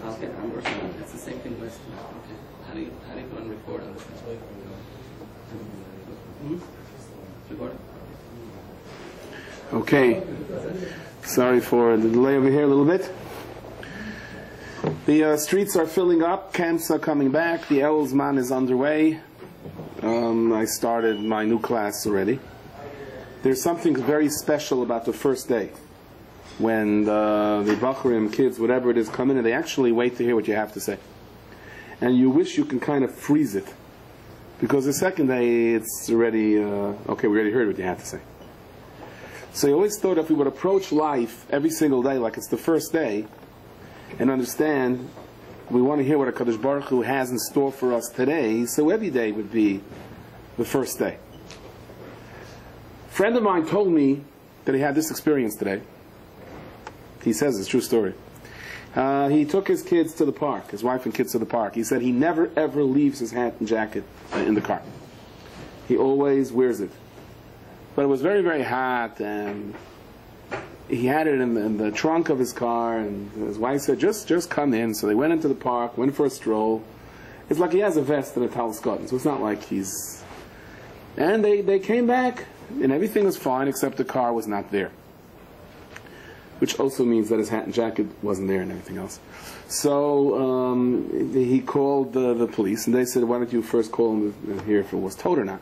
Okay, I'm working on it. It's the same thing last time. Okay. How do you go and record on this? Record? Okay. Sorry for the delay over here a little bit. The streets are filling up. Camps are coming back. The Elsman is underway. I started my new class already. There's something very special about the first day. When the Bachurim, kids, whatever it is, come in and they actually wait to hear what you have to say. And you wish you can kind of freeze it. Because the second day, it's already, okay, we already heard what you had to say. So you always thought if we would approach life every single day like it's the first day, and understand we want to hear what HaKadosh Baruch Hu has in store for us today, so every day would be the first day. A friend of mine told me that he had this experience today. He says it's a true story. He took his kids to the park, his wife and kids to the park. He said he never ever leaves his hat and jacket in the car. He always wears it. But it was very, very hot, and he had it in the trunk of his car, and his wife said, just come in. So they went into the park, went for a stroll. It's like he has a vest and a talskot, so it's not like he's... And they came back, and everything was fine except the car was not there. Which also means that his hat and jacket wasn't there and everything else. So he called the police, and they said, why don't you first call him and hear if it was towed or not.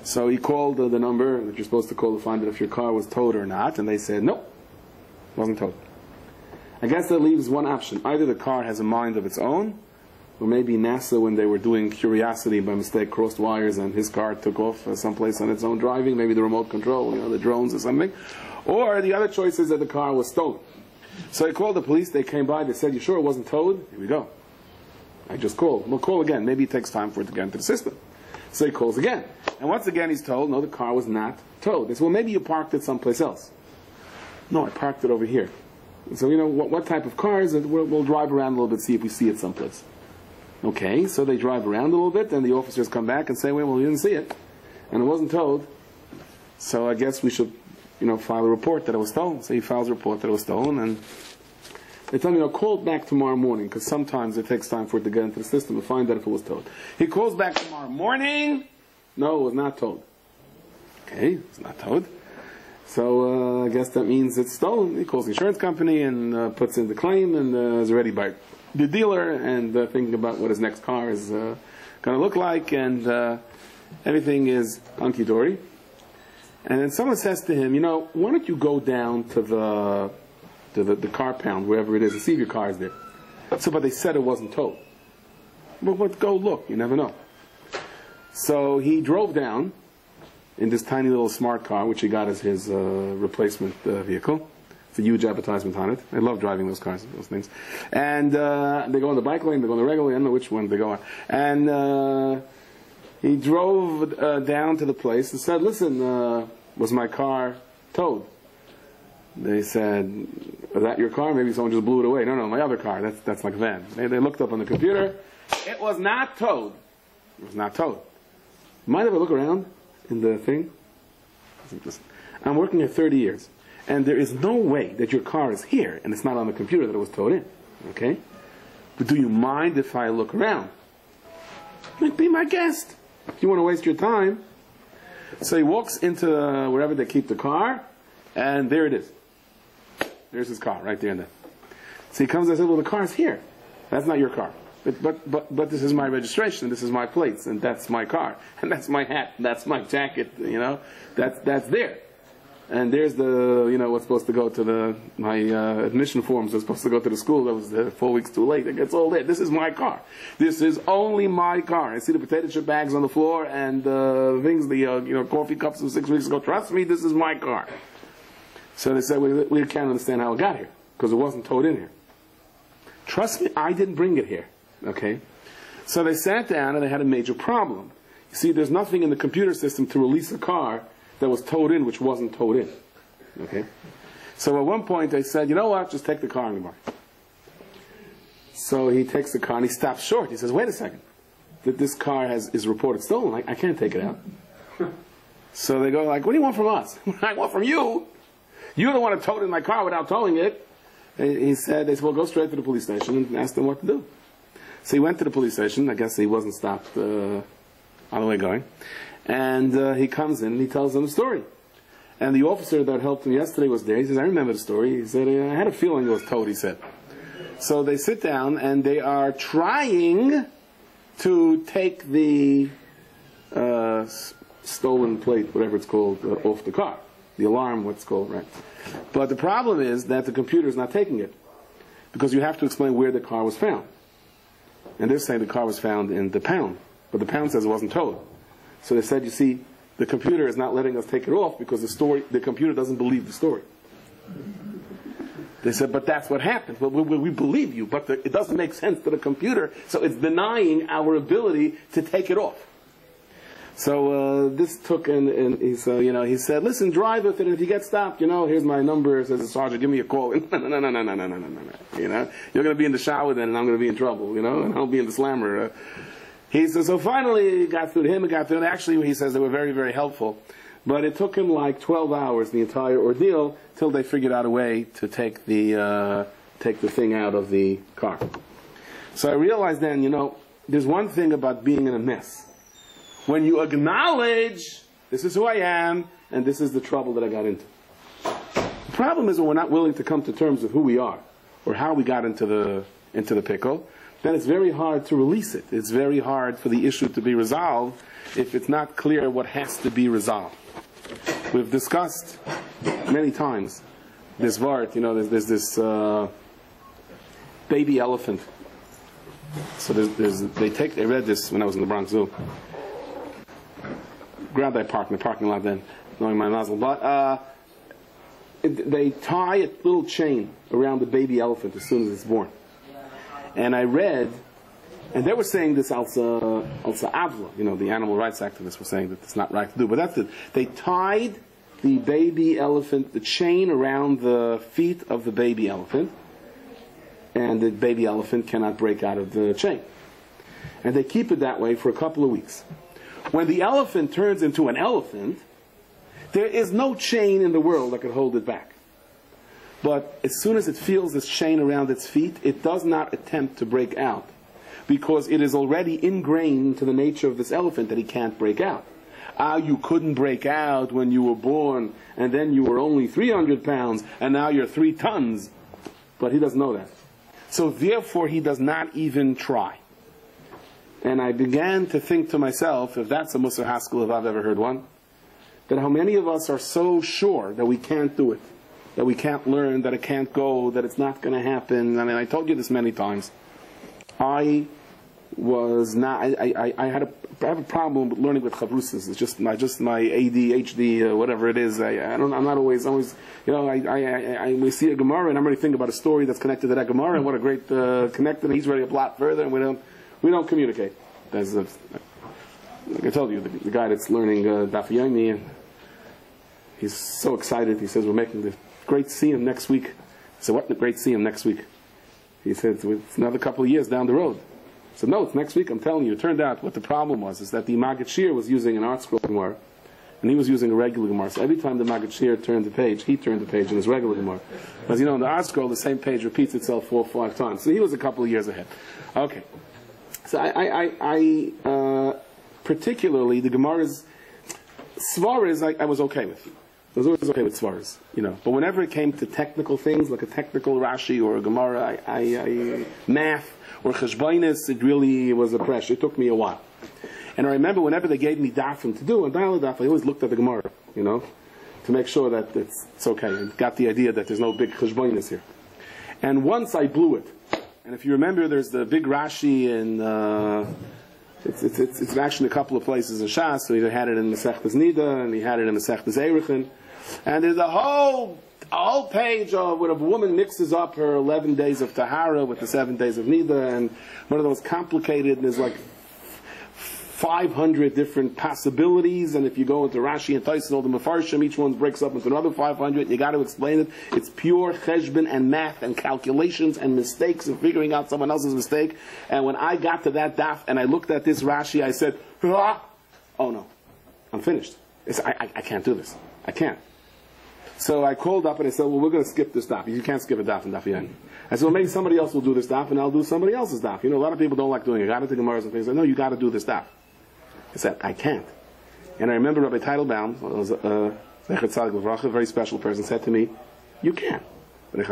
So he called the number that you're supposed to call to find out if your car was towed or not, and they said, nope, wasn't towed. I guess that leaves one option. Either the car has a mind of its own, or maybe NASA, when they were doing Curiosity, by mistake crossed wires and his car took off someplace on its own driving, maybe the remote control, the drones or something. Or the other choice is that the car was stolen. So he called the police, they came by, they said, you sure it wasn't towed? Here we go. I just called. We'll call again. Maybe it takes time for it to get into the system. So he calls again. And once again he's told, no, the car was not towed. They said, well, maybe you parked it someplace else. No, I parked it over here. And so, what type of car is it? We'll drive around a little bit, see if we see it someplace. Okay, so they drive around a little bit, and the officers come back and say, well, we didn't see it. And it wasn't towed. So I guess we should, file a report that it was stolen. So he files a report that it was stolen, and they tell me, call it back tomorrow morning, because sometimes it takes time for it to get into the system to find out if it was towed. He calls back tomorrow morning. No, it was not towed. Okay, it's not towed. So I guess that means it's stolen. He calls the insurance company and puts in the claim, and is ready by the dealer, and thinking about what his next car is going to look like, and everything is hunky-dory. And then someone says to him, why don't you go down to the car pound, wherever it is, and see if your car is there. So, but they said it wasn't towed. But go look, you never know. So he drove down in this tiny little smart car, which he got as his replacement vehicle. It's a huge advertisement on it. I love driving those cars, those things. And they go on the bike lane, they go on the regular lane, I don't know which one they go on. And he drove down to the place and said, listen, was my car towed? They said, is that your car? Maybe someone just blew it away. No, my other car. That's my van. They looked up on the computer. It was not towed. It was not towed. Mind if I look around in the thing? I'm working here 30 years. And there is no way that your car is here and it's not on the computer that it was towed in. Okay? But do you mind if I look around? Be my guest. If you want to waste your time. So he walks into wherever they keep the car, and there it is. There's his car, right there and then. So he comes and says, well, the car's here. That's not your car. But this is my registration, this is my plates, and that's my car. And that's my hat, and that's my jacket, That's there. And there's the, what's supposed to go to my admission forms are supposed to go to the school. That was 4 weeks too late. It gets all there. This is my car. This is only my car. I see the potato chip bags on the floor and things, the coffee cups from 6 weeks ago. Trust me, this is my car. So they said, we can't understand how it got here, because it wasn't towed in here. Trust me, I didn't bring it here. Okay? So they sat down and they had a major problem. You see, there's nothing in the computer system to release a car that was towed in, which wasn't towed in. Okay? So at one point they said, you know what, just take the car anymore. So he takes the car and he stops short. He says, wait a second. This car is reported stolen. I can't take it out. So they go like, what do you want from us? I want from you. You don't want to tow it in my car without towing it. He said, they said, well, go straight to the police station and ask them what to do. So he went to the police station. I guess he wasn't stopped on the way going. And he comes in and he tells them the story. And the officer that helped him yesterday was there. He says, I remember the story. He said, I had a feeling it was toad, he said. So they sit down and they are trying to take the stolen plate, whatever it's called, off the car. The alarm, what's called, right? But the problem is that the computer is not taking it, because you have to explain where the car was found. And they're saying the car was found in the pound, but the pound says it wasn't towed. So they said, you see, the computer is not letting us take it off because the computer doesn't believe the story. They said, but that's what happened. Well, we believe you, but it doesn't make sense to the computer, so it's denying our ability to take it off. So this took, and he said, listen, drive with it, and if you get stopped, here's my number, says the sergeant, give me a call. No. You're going to be in the shower then, and I'm going to be in trouble, and I'll be in the slammer. He says, so finally, it got through to him, actually, he says they were very, very helpful. But it took him like 12 hours, the entire ordeal, till they figured out a way to take the thing out of the car. So I realized then, there's one thing about being in a mess. When you acknowledge, this is who I am, and this is the trouble that I got into. The problem is when we're not willing to come to terms with who we are, or how we got into the pickle, then it's very hard to release it. It's very hard for the issue to be resolved if it's not clear what has to be resolved. We've discussed many times this vart, there's this baby elephant. So they read this when I was in the Bronx Zoo. Grab that park in the parking lot then, knowing my nozzle. But they tie a little chain around the baby elephant as soon as it's born. And I read, and they were saying this also Avla, the animal rights activists were saying that it's not right to do, but that's it. They tied the baby elephant, the chain around the feet of the baby elephant, and the baby elephant cannot break out of the chain. And they keep it that way for a couple of weeks. When the elephant turns into an elephant, there is no chain in the world that could hold it back. But as soon as it feels this chain around its feet, it does not attempt to break out, because it is already ingrained into the nature of this elephant that he can't break out. You couldn't break out when you were born, and then you were only 300 pounds, and now you're 3 tons. But he doesn't know that. So therefore he does not even try. And I began to think to myself, if that's a Musar Haskell, if I've ever heard one, that how many of us are so sure that we can't do it, that we can't learn, that it can't go, that it's not going to happen. I mean, I told you this many times. I have a problem with learning with chavrusas. It's just my ADHD, whatever it is. I'm not always, we see a Gemara and I'm ready to think about a story that's connected to that Gemara, and what a great connected, and he's ready to plot further, and we don't communicate. Like I told you, the guy that's learning Daf Yomi, and he's so excited. He says, we're making the great Siyum next week. I said, what the great Siyum next week? He said, it's another couple of years down the road. I said, no, it's next week, I'm telling you. It turned out what the problem was is that the Maggid Shir was using an art scroll Gemara, and he was using a regular Gemara. So every time the Maggid Shir turned the page, he turned the page in his regular Gemara. Because in the art scroll, the same page repeats itself 4 or 5 times. So he was a couple of years ahead. Okay. So I particularly, the Gemara's Svaras, I was okay with. I was always okay with Svaras, But whenever it came to technical things, like a technical Rashi or a Gemara, math or Cheshbainis, it really was a pressure. It took me a while. And I remember whenever they gave me dafim to do, and daf, I always looked at the Gemara, to make sure that it's okay. And got the idea that there's no big Cheshbainis here. And once I blew it, and if you remember, there's the big Rashi in it's actually a couple of places in Shas. So he had it in Masechtas Nida, and he had it in Masechtas Erechin. And there's a whole page of where a woman mixes up her 11 days of Tahara with the 7 days of Nida, and one of those complicated, and there's like 500 different possibilities, and if you go into Rashi and Tisa, all the Mefarshim, each one breaks up into another 500, you got to explain it. It's pure cheshbon and math and calculations and mistakes and figuring out someone else's mistake. And when I got to that daf and I looked at this Rashi, I said, oh no, I'm finished. I can't do this. I can't. So I called up and I said, well, we're going to skip this daf. You can't skip a daf in daf yain. I said, well, maybe somebody else will do this daf and I'll do somebody else's daf. You know, a lot of people don't like doing it. I got to take Gemaras and things. I said, no, you got to do this daf. I said, I can't. And I remember Rabbi Teitelbaum, a very special person, said to me, you can. I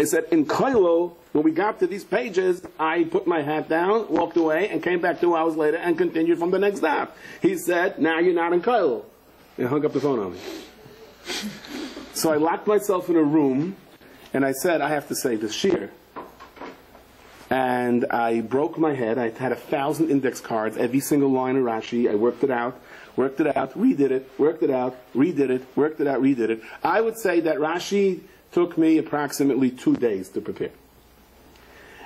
said, in Kailo, when we got to these pages, I put my hat down, walked away, and came back 2 hours later and continued from the next daf. He said, now you're not in Kailo. And hung up the phone on me. So I locked myself in a room, and I said, I have to say this shir. And I broke my head. I had 1,000 index cards, every single line of Rashi. I worked it out, redid it, worked it out, redid it, worked it out, redid it. I would say that Rashi took me approximately 2 days to prepare.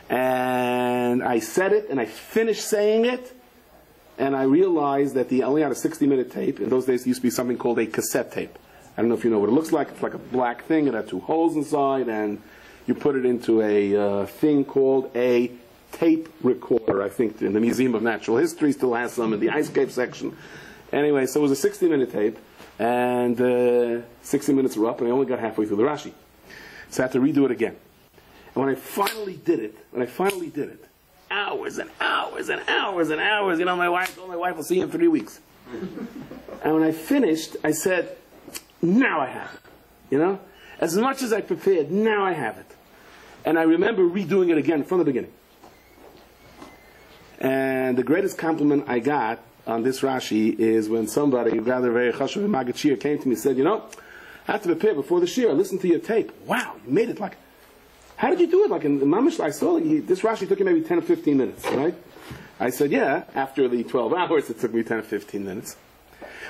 And I said it, and I finished saying it, and I realized that I only had a 60-minute tape. In those days, there used to be something called a cassette tape. I don't know if you know what it looks like. It's like a black thing. It had 2 holes inside, and you put it into a thing called a tape recorder. I think in the Museum of Natural History still has some in the ice cave section. Anyway, so it was a 60-minute tape, and 60 minutes were up, and I only got halfway through the Rashi. So I had to redo it again. And when I finally did it, hours and hours and hours and hours, you know, my wife told my wife, I'll see you in 3 weeks. And when I finished, I said, now I have it. You know? As much as I prepared, now I have it. And I remember redoing it again from the beginning. And the greatest compliment I got on this Rashi is when somebody, rather very chashuv and magachir, came to me and said, you know, I have to prepare before the shir. I listened to your tape. Wow, you made it like, how did you do it? Like in Mamish, I saw this Rashi took you maybe 10 or 15 minutes, right? I said, yeah, after the 12 hours, it took me 10 or 15 minutes.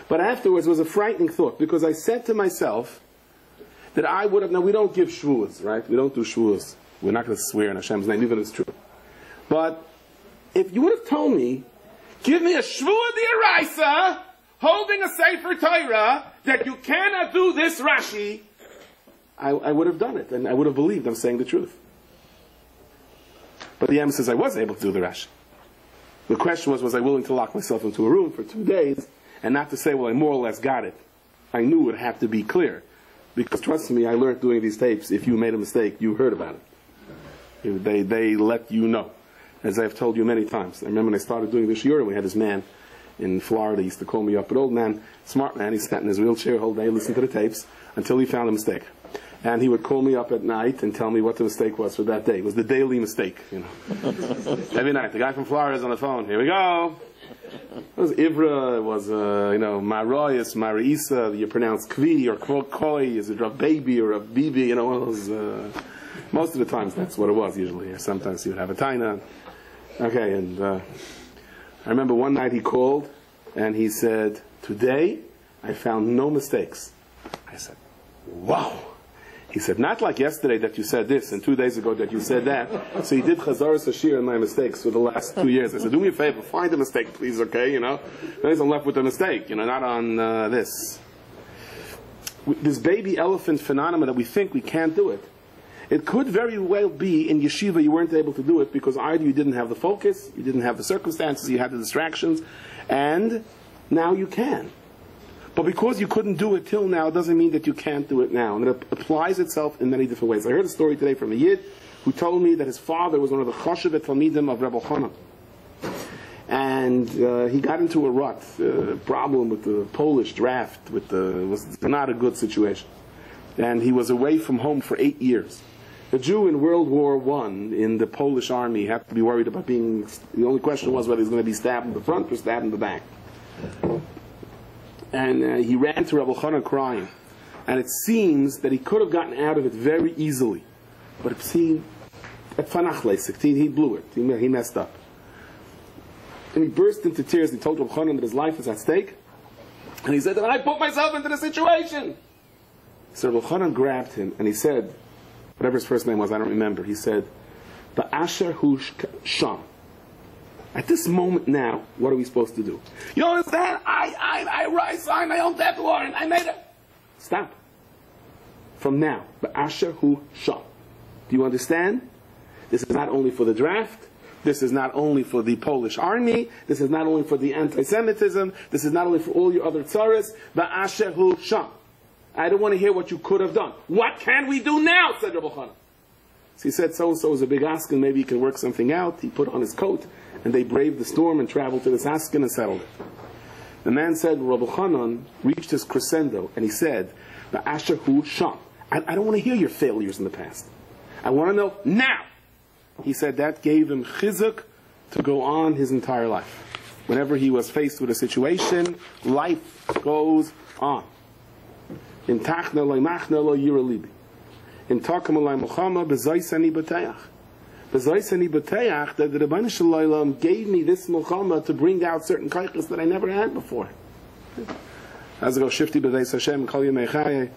But afterwards, it was a frightening thought, because I said to myself that I would have, now we don't give shvuas, right? We don't do shvuas. We're not going to swear in Hashem's name, even if it's true. But if you would have told me, give me a shvua d'oraisa, holding a Sefer Torah, that you cannot do this Rashi, I would have done it, and I would have believed I'm saying the truth. But the Yam says I was able to do the Rashi. The question was I willing to lock myself into a room for 2 days, and not to say, well, I more or less got it. I knew it had to be clear. Because trust me, I learned doing these tapes, if you made a mistake, you heard about it. They let you know. As I've told you many times. I remember when I started doing this year, we had this man in Florida, he used to call me up, an old man, smart man, he sat in his wheelchair the whole day, listened to the tapes, until he found a mistake. And he would call me up at night and tell me what the mistake was for that day. It was the daily mistake, you know. Every night, the guy from Florida is on the phone, here we go. It was Ivra, it was, Maroyas, Marisa, you pronounce Kvi or Koi, is it Rav Baby or Rav Bibi, you know, one of those, most of the times that's what it was usually. Or sometimes he would have a taina. Okay, and I remember one night he called and he said, today I found no mistakes. I said, wow. He said, not like yesterday that you said this and 2 days ago that you said that. So he did Chazaras Hashir and my mistakes for the last 2 years. I said, do me a favor, find a mistake, please, okay, you know. Then I'm left with a mistake, you know, not on this. This baby elephant phenomenon that we think we can't do it. It could very well be in yeshiva you weren't able to do it because either you didn't have the focus, you didn't have the circumstances, you had the distractions, and now you can. But because you couldn't do it till now, it doesn't mean that you can't do it now. And it applies itself in many different ways. I heard a story today from a Yid who told me that his father was one of the chashuv talmidim of Rebbe Chana. And he got into a rut, problem with the Polish draft, was not a good situation. And he was away from home for 8 years. A Jew in World War I in the Polish army had to be worried about being, the only question was whether he was going to be stabbed in the front or stabbed in the back. And he ran to Rabbi Chana crying. And it seems that he could have gotten out of it very easily. But he blew it. He messed up. And he burst into tears. He told Rabbi Chana that his life is at stake. And he said that I put myself into the situation. So Rabbi Chana grabbed him and he said, whatever his first name was, I don't remember. He said, Ba'asher hu sham. At this moment now, what are we supposed to do? You understand? I signed my own death warrant. I made it. Stop. From now, Ba'asher hu sham. Do you understand? This is not only for the draft. This is not only for the Polish army. This is not only for the anti-Semitism. This is not only for all your other tzaras. Ba'asher hu sham. I don't want to hear what you could have done. What can we do now? Said Rabbi Chanan. So he said, so-and-so was a big askin. Maybe he can work something out. He put on his coat, and they braved the storm and traveled to this askin and settled it. The man said, Rabbi Chanan reached his crescendo, and he said, Ba'asher hu sham. I don't want to hear your failures in the past. I want to know now. He said that gave him chizuk to go on his entire life. Whenever he was faced with a situation, life goes on. In tachna loy machna lo yira libi. In takam loy mochama bezoisani b'teach. Bezoisani b'teach, that the Rebbeinu Shalom gave me this mochama to bring out certain kaiches that I never had before. As I go shifty b'deis Hashem kol yemei chayei.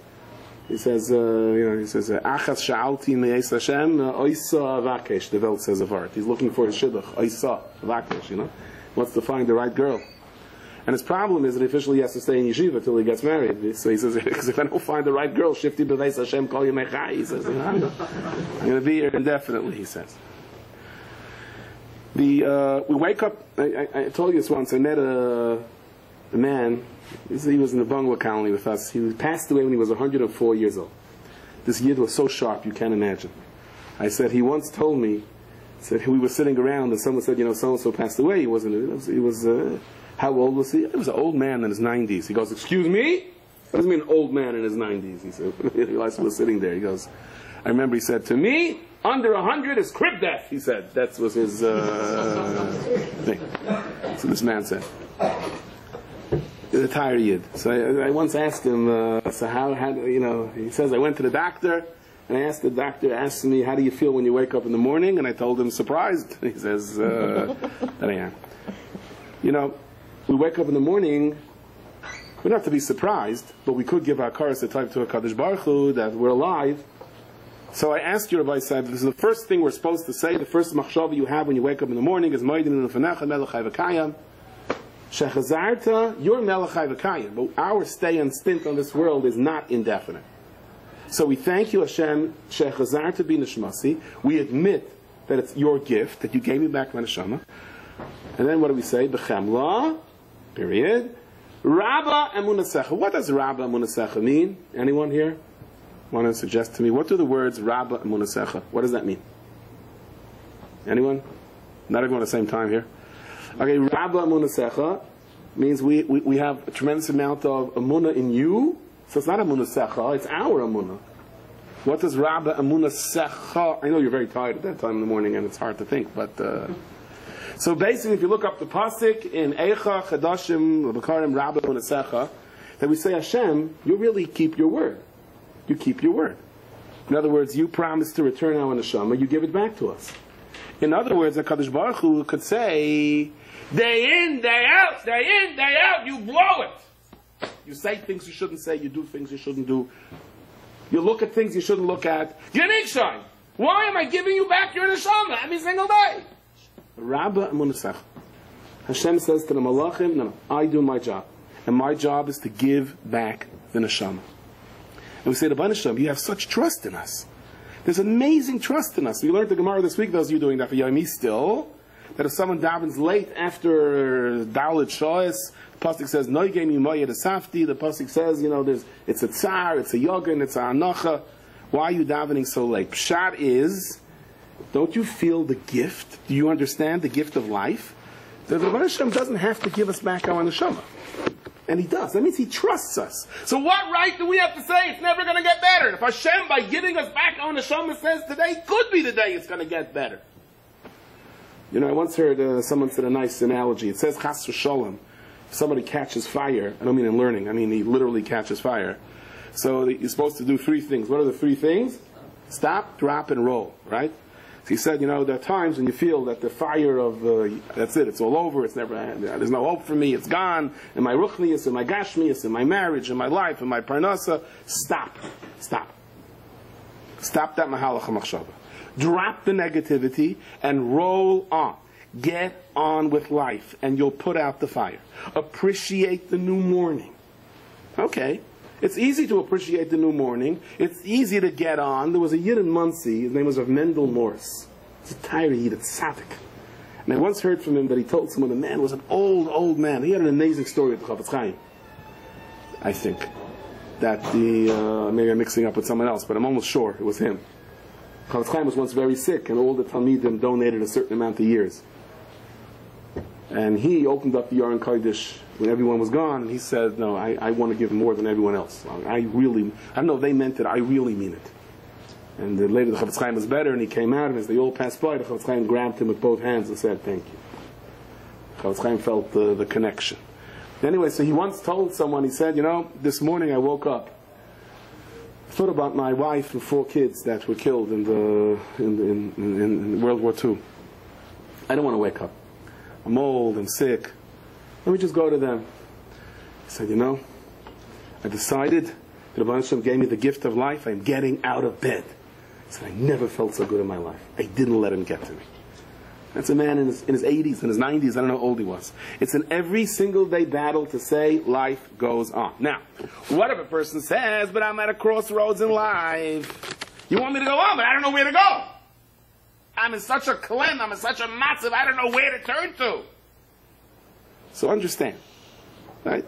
He says, Achas sha'alti me'es Hashem, oisa vakesh, the Welt says of art. He's looking for his shidduch, oisa vakesh, wants to find the right girl. And his problem is that officially he has to stay in yeshiva till he gets married. So he says, because if I don't find the right girl, shifty b'deis Hashem, kol yemei chai, he says, I'm going to be here indefinitely, he says. We wake up, I told you this once, I met a man. He was in the bungalow colony with us. He passed away when he was 104 years old. This yid was so sharp, you can't imagine. I said, he once told me, said we were sitting around and someone said, so-and-so passed away. He was how old was he? He was an old man in his 90s. He goes, excuse me? What does it mean, an old man in his 90s? He said, he realized he was sitting there. He goes, I remember he said, to me, under 100 is crib death, he said. That was his thing. So this man said. He's a tired yid. So I once asked him, so how he says, I went to the doctor, and I asked the doctor, asked me, how do you feel when you wake up in the morning? And I told him, surprised. He says, that I am. We wake up in the morning, we don't have to be surprised, but we could give our karas a type to a Kadosh Baruch Hu that we're alive. So I asked you, Rabbi said, this is the first thing we're supposed to say, the first machshava you have when you wake up in the morning is Moedin Lefanecha Melech Chai V'Kayim. Shechazarta, you're Melech Chai V'Kayim, but our stay and stint on this world is not indefinite. So we thank you, Hashem, Shechazarta bi Nishmasi. We admit that it's your gift, that you gave me back my neshama. And then what do we say? B'chemla, period. Rabba Emunasecha. What does Rabba Emunasecha mean? Anyone here want to suggest to me? What do the words Rabba Emunasecha, what does that mean? Anyone? Not everyone at the same time here. Okay, Rabba Emunasecha means we have a tremendous amount of Emunah in you. So it's not Emunasecha, it's our Emunah. What does Rabba Emunasecha? I know you're very tired at that time in the morning and it's hard to think, but so basically if you look up the pasuk in Eicha, Chadashim, Bakarim, Rabba Emunasecha, that we say, Hashem, you really keep your word. You keep your word. In other words, you promise to return our neshama, you give it back to us. In other words, the Kadosh Baruch Hu could say, day in, day out, you blow it. You say things you shouldn't say, you do things you shouldn't do. You look at things you shouldn't look at. Yanishai, why am I giving you back your neshama every single day? Rabba Emunasech. Hashem says to the Malachim, no, I do my job. And my job is to give back the neshama. And we say to Banasham, you have such trust in us. There's amazing trust in us. We learned the Gemara this week, those of you doing that for Yomi still, that if someone davens late after Dalit Shoes, the Pasuk says, Noigei Mimoyed Asafti, the Pasuk says, it's a tsar, it's a yogan, it's a anacha. Why are you davening so late? Pshat is, don't you feel the gift? Do you understand the gift of life? The Rebbe Hashem doesn't have to give us back our neshama. And he does. That means he trusts us. So what right do we have to say it's never going to get better? If Hashem, by giving us back our neshama, says today could be the day it's going to get better. I once heard someone said a nice analogy. It says, Chas v'sholem. If somebody catches fire, I don't mean in learning, I mean he literally catches fire. So you're supposed to do three things. What are the three things? Stop, drop, and roll, right? So he said, there are times when you feel that the fire of, that's it, it's all over, it's never, there's no hope for me, it's gone, in my ruchnius, in my gashmius, in my marriage, in my life, in my parnasa. Stop. Stop that mahalach hamachshava. Drop the negativity and roll on. Get on with life, and you'll put out the fire. Appreciate the new morning. Okay. It's easy to appreciate the new morning. It's easy to get on. There was a yid in Muncie. His name was Mendel Morse. He's a tired yid. It's tzaddik. And I once heard from him that he told someone the man was an old man. He had an amazing story with the Chafetz Chaim, I think. That maybe I'm mixing up with someone else, but I'm almost sure it was him. Chafetz Chaim was once very sick, and all the Talmidim donated a certain amount of years. And he opened up the Yarn Kodesh when everyone was gone, and he said, no, I want to give more than everyone else. I don't know if they meant it, I really mean it. And then later the Chafetz Chaim was better, and he came out, and as they all passed by, the Chafetz Chaim grabbed him with both hands and said, thank you. Chafetz Chaim felt the connection. Anyway, so he once told someone, he said, this morning I woke up, I thought about my wife and 4 kids that were killed in World War II. I don't want to wake up. I'm old, I'm sick. Let me just go to them. He said, I decided that Rabbi Hashem gave me the gift of life. I'm getting out of bed. He said, I never felt so good in my life. I didn't let him get to me. That's a man in his 80s, in his 90s, I don't know how old he was. It's an every single day battle to say life goes on. Now, what if a person says, but I'm at a crossroads in life? You want me to go on, but I don't know where to go. I'm in such a klem, I'm in such a matzav, I don't know where to turn to. So understand, right?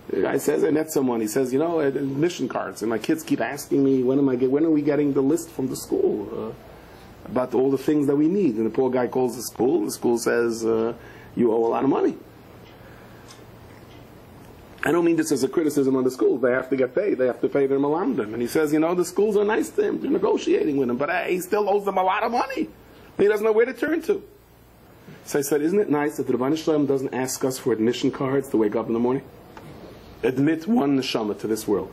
The guy says, I met someone, he says, admission cards, and my kids keep asking me, when are we getting the list from the school about all the things that we need? And the poor guy calls the school says, you owe a lot of money. I don't mean this as a criticism on the schools. They have to get paid. They have to pay their malamdim. And he says, the schools are nice to him. They're negotiating with him. But he still owes them a lot of money. He doesn't know where to turn to. So I said, isn't it nice that the Rebbeinu Shalom doesn't ask us for admission cards to wake up in the morning? Admit one neshama to this world.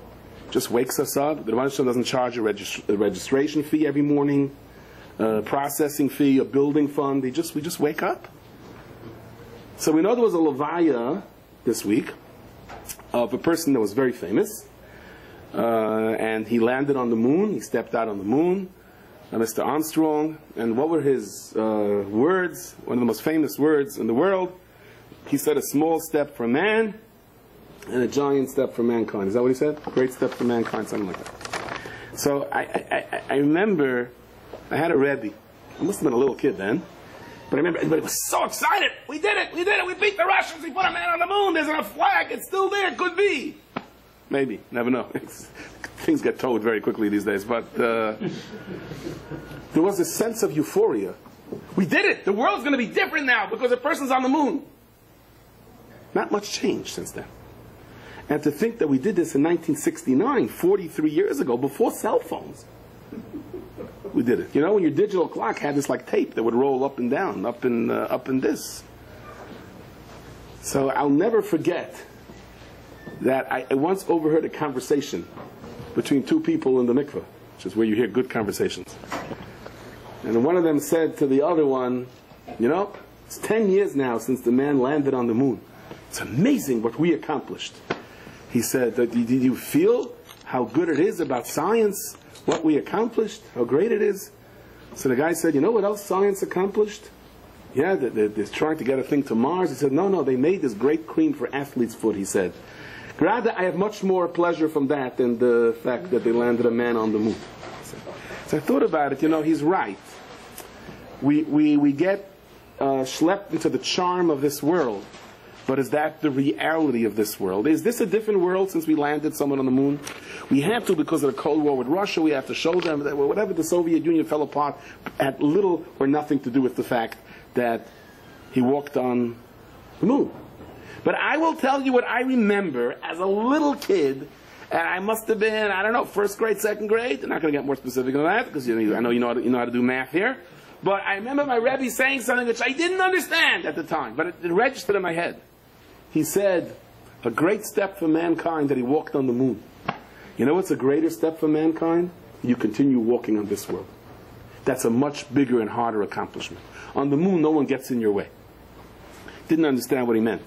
Just wakes us up. The Rebbeinu Shalom doesn't charge a registration fee every morning, a processing fee, a building fund. We just wake up. So we know there was a levaya this week of a person that was very famous, and he landed on the moon. He stepped out on the moon, Mr. Armstrong. And what were his words? One of the most famous words in the world. He said, a small step for man and a giant step for mankind. Is that what he said? A great step for mankind, something like that. So I remember I had a Rabbi. I must have been a little kid then. But I remember everybody was so excited. We did it! We beat the Russians! We put a man on the moon! There's a flag! It's still there! It could be! Maybe. Never know. Things get towed very quickly these days. But there was a sense of euphoria. We did it! The world's going to be different now because a person's on the moon. Not much changed since then. And to think that we did this in 1969, 43 years ago, before cell phones. We did it. When your digital clock had this like tape that would roll up and down, up and this. So I'll never forget that I once overheard a conversation between 2 people in the mikveh, which is where you hear good conversations. And one of them said to the other one, it's 10 years now since the man landed on the moon. It's amazing what we accomplished. He said, did you feel how good it is about science? What we accomplished, how great it is. So the guy said, what else science accomplished? Yeah, they're trying to get a thing to Mars. He said, no, they made this great cream for athlete's foot, he said. Rather, I have much more pleasure from that than the fact that they landed a man on the moon. So I thought about it, he's right. We get schlepped into the charm of this world. But is that the reality of this world? Is this a different world since we landed someone on the moon? We have to, because of the Cold War with Russia, we have to show them that whatever the Soviet Union fell apart had little or nothing to do with the fact that he walked on the moon. But I will tell you what I remember as a little kid, and I must have been, I don't know, 1st grade, 2nd grade. I'm not going to get more specific than that, because I know you know how to do math here. But I remember my Rebbe saying something which I didn't understand at the time, but it registered in my head. He said, a great step for mankind that he walked on the moon. You know what's a greater step for mankind? You continue walking on this world. That's a much bigger and harder accomplishment. On the moon, no one gets in your way. Didn't understand what he meant.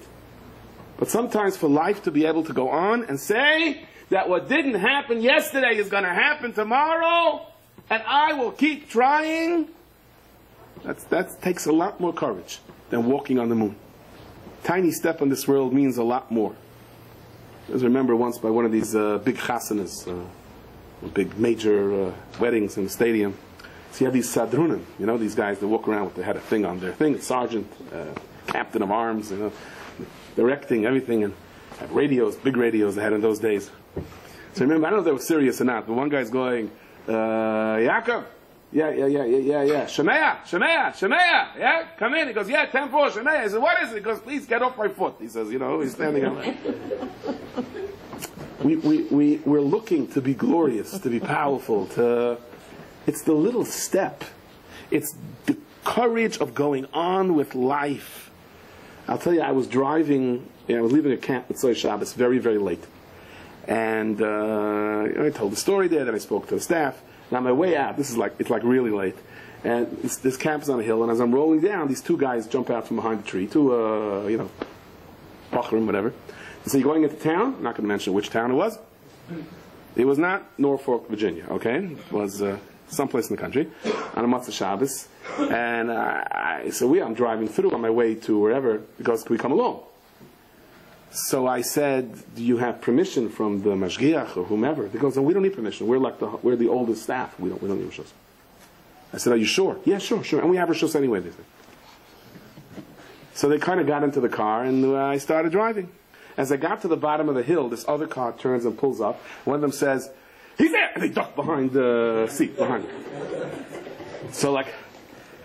But sometimes for life to be able to go on and say that what didn't happen yesterday is going to happen tomorrow, and I will keep trying, that takes a lot more courage than walking on the moon. Tiny step in this world means a lot more. I was remembered once by one of these big chasanas, big major weddings in the stadium. So you have these sadrunim, these guys that walk around with the head of thing on their thing, sergeant, captain of arms, directing everything, and have radios, big radios they had in those days. So remember, I don't know if they were serious or not, but one guy's going, Yaakov, yeah, Shemaya, yeah, come in. He goes, yeah, 10-4, Shemaya. He says, what is it? He goes, please get off my foot. He says, he's standing up. We're looking to be glorious, to be powerful, it's the little step. It's the courage of going on with life. I'll tell you, I was driving, I was leaving a camp at Soy Shabbos very, very late. And I told the story there, then I spoke to the staff. And on my way out, it's like really late. And this camp is on a hill, and as I'm rolling down, these two guys jump out from behind the tree, two, Bachrim, whatever. They say, you're going into town? I'm not going to mention which town it was. It was not Norfolk, Virginia, okay? It was someplace in the country on a Matzah Shabbos. And I'm driving through on my way to wherever, because can we come along? So I said, do you have permission from the Mashgiach or whomever? They goes, we don't need permission. We're we're the oldest staff. We don't need Rishos. I said, are you sure? Yeah, sure. And we have Rishos anyway, they said. So they kind of got into the car, and I started driving. As I got to the bottom of the hill, this other car turns and pulls up. One of them says, he's there! And they duck behind the seat, behind me. So I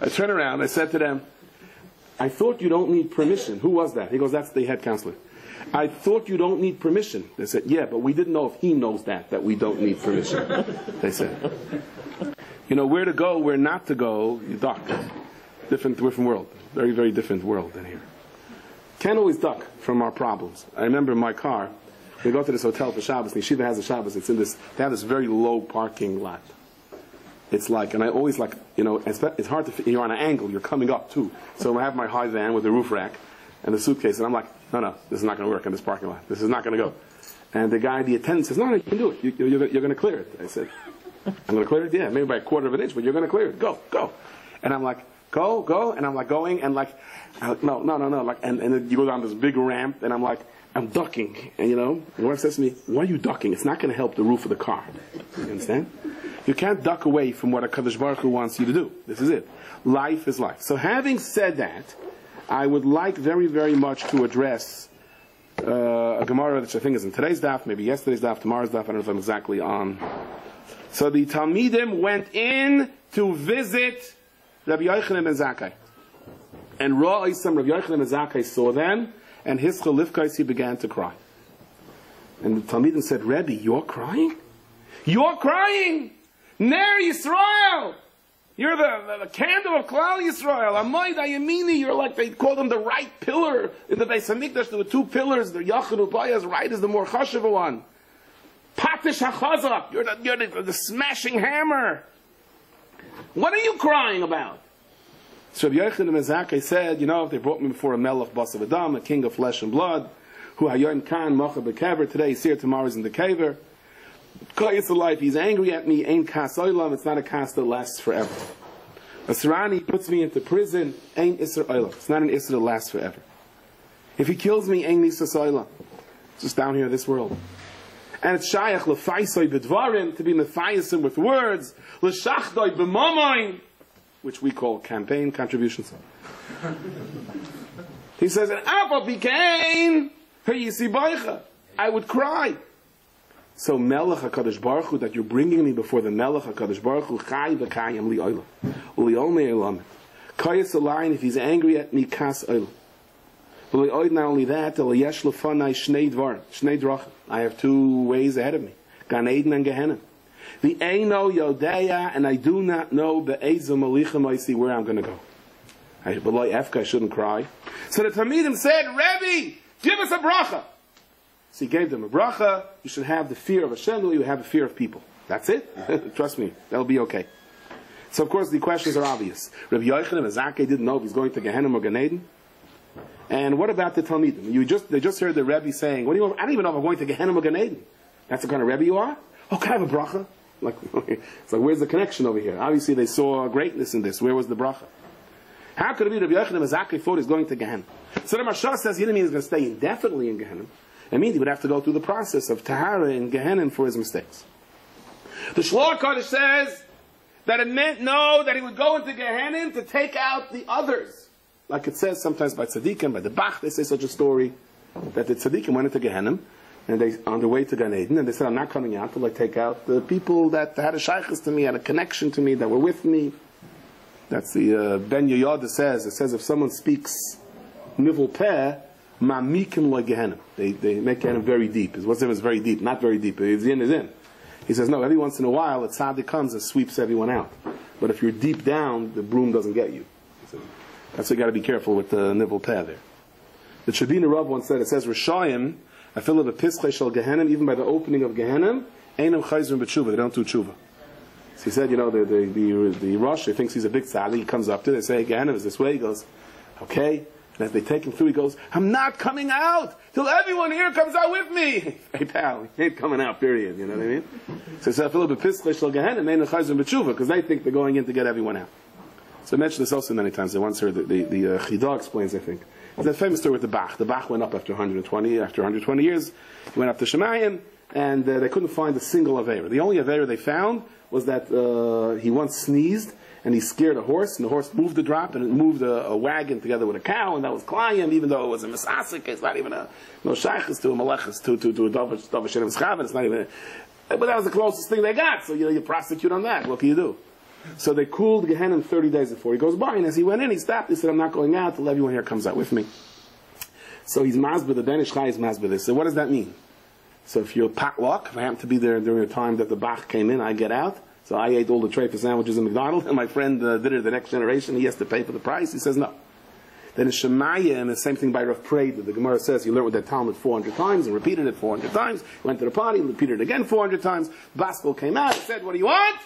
turn around, I said to them, I thought you don't need permission. Who was that? He goes, that's the head counselor. I thought you don't need permission. They said, yeah, but we didn't know if he knows that we don't need permission. They said. Where to go, where not to go, you duck. Different world. Very, very different world than here. Can't always duck from our problems. I remember in my car, we go to this hotel for Shabbos, and Yeshiva has a Shabbos, they have this very low parking lot. It's and I always it's hard to fit, you're on an angle, you're coming up too. So I have my high van with the roof rack and the suitcase, and I'm like, no, this is not going to work in this parking lot. This is not going to go. And the attendant says, no, you can do it. You're going to clear it. I said, I'm going to clear it? Yeah, maybe by a quarter of an inch, but you're going to clear it. Go. And I'm like, go. And I'm going, and no. And then you go down this big ramp, and I'm ducking. And the wife says to me, why are you ducking? It's not going to help the roof of the car. You understand? You can't duck away from what HaKadosh Baruch Hu wants you to do. This is it. Life is life. So having said that, I would like very, very much to address a Gemara which I think is in today's daf, maybe yesterday's daf, tomorrow's daf, I don't know if I'm exactly on. So the Talmidim went in to visit Rabbi Yochanan ben Zakkai. And Rabbi Yochanan ben Zakkai saw them, and his chalifkais, he began to cry. And the Talmidim said, Rebbe, you're crying? You're crying! Ner Yisrael! You're the candle of Klal Yisrael. Amoid Ayamini. You're they call them the right pillar. In the Beis HaMikdash, there were two pillars. The Yachid Ubayah's right is the more chashuv one. Patish HaChazak. You're the smashing hammer. What are you crying about? So Rabbi Yochanan ben Zakkai said, if they brought me before a Melech Basav Adam, a king of flesh and blood, who Hayom Kan Macha Bekever, today he's here, tomorrow he's in the kever. It's a life. He's angry at me. Ain't kas oilam. It's not a kas that lasts forever. Asrani puts me into prison. Ain't isra oilam. It's not an isra that lasts forever. If he kills me, ain't nisas oilam. It's just down here in this world. And it's shayach lefaisoi bedvarim, to be methayasim with words. L'shachtoi b'mamoin, which we call campaign contributions. He says, and apa bikain hayisibaycha. I would cry. So Melech HaKadosh Baruch Hu, that you're bringing me before the Melech HaKadosh Baruch Hu, Chai v'kayim li'olam. U'li'ol me'olam. Kayas alayin, if he's angry at me, kas olam. U'li'oid, not only that, U'li'yesh lefanai shnei dvar, shnei drachim. I have two ways ahead of me. Gan Eden and Gehenna. The Eino Yodeya, and I do not know the Ezo Malichem I see where I'm going to go. I shouldn't cry. So the Talmidim said, Rebbe, give us a bracha. So he gave them a bracha. You should have the fear of Hashem, you have the fear of people. That's it. Trust me, that'll be okay. So of course the questions are obvious. Rabbi Yochanan ben Zakkai didn't know if he's going to Gehenna or Gan Eden. And what about the Talmidim? They just heard the Rebbe saying, "What do you want? I don't even know if I'm going to Gehenna or Gan Eden." That's the kind of Rebbe you are. Oh, can I have a bracha? It's like, where's the connection over here? Obviously they saw greatness in this. Where was the bracha? How could it be Rabbi Yochanan ben Zakkai thought he's going to Gehenna? So the Marsha says he didn't mean he's going to stay indefinitely in Gehenna. It means he would have to go through the process of Tahara in Gehenna for his mistakes. The Shloah Kodesh says That it meant, no, that he would go into Gehenna to take out the others. Like it says sometimes by tzaddikim, by the Bach, they say such a story, that the tzaddikim went into Gehenna, and they on their way to Gan Eden, and they said, I'm not coming out till I take out the people that had a shaykhus to me, had a connection to me, that were with me. That's the Ben Yoyada says. It says if someone speaks nivul peh, ma'mikim lo Gehenna. They make Gehenna very deep. What's in is very deep, not very deep. His in is in. He says, no, every once in a while, a tzaddik comes and sweeps everyone out. But if you're deep down, the broom doesn't get you. That's why you got to be careful with the nivul peh there. The Shabina Rav once said, it says, Rishayim, I feel of a pischei shel Gehenna, even by the opening of Gehenna, einam chayzrim b'tshuva, they don't do tshuva. So he said, the Rosh, he thinks he's a big tzaddik, he comes up to it, they say, hey, Gehenna is this way, he goes, okay. And as they take him through, he goes, I'm not coming out till everyone here comes out with me. Hey pal, he ain't coming out, period, you know what I mean? So he said, I feel of a pischei shel Gehenna, einam chayzrim b'tshuva, because they think they're going in to get everyone out. So I mentioned this also many times. I once heard the Chidah explains, I think. It's that famous story with the Bach. The Bach went up after 120 years. He went up to Shemayim, and they couldn't find a single Aveira. The only Aveira they found was that he once sneezed, and he scared a horse, and the horse moved the drop, and it moved a wagon together with a cow, and that was Klayim, even though it was a Mesasik, it's not even no Shaykhis to a Malachis, to a Dovashin of Schachter, it's not even, but that was the closest thing they got, so you prosecute on that. What can you do? So they cooled Gehenna 30 days before he goes by, and as he went in, he stopped. He said, I'm not going out till everyone here comes out with me. So he's masbeh, the Danish Chai is masbeh this. So what does that mean? So if you're potluck, if I happen to be there during the time that the Bach came in, I get out. So I ate all the tray for sandwiches in McDonald's, and my friend did it the next generation. He has to pay for the price. He says no. Then in Shemaya, and the same thing by Rav Preda, the Gemara says he learned with that Talmud 400 times and repeated it 400 times. Went to the party and repeated it again 400 times. Baskel came out and said, what do you want?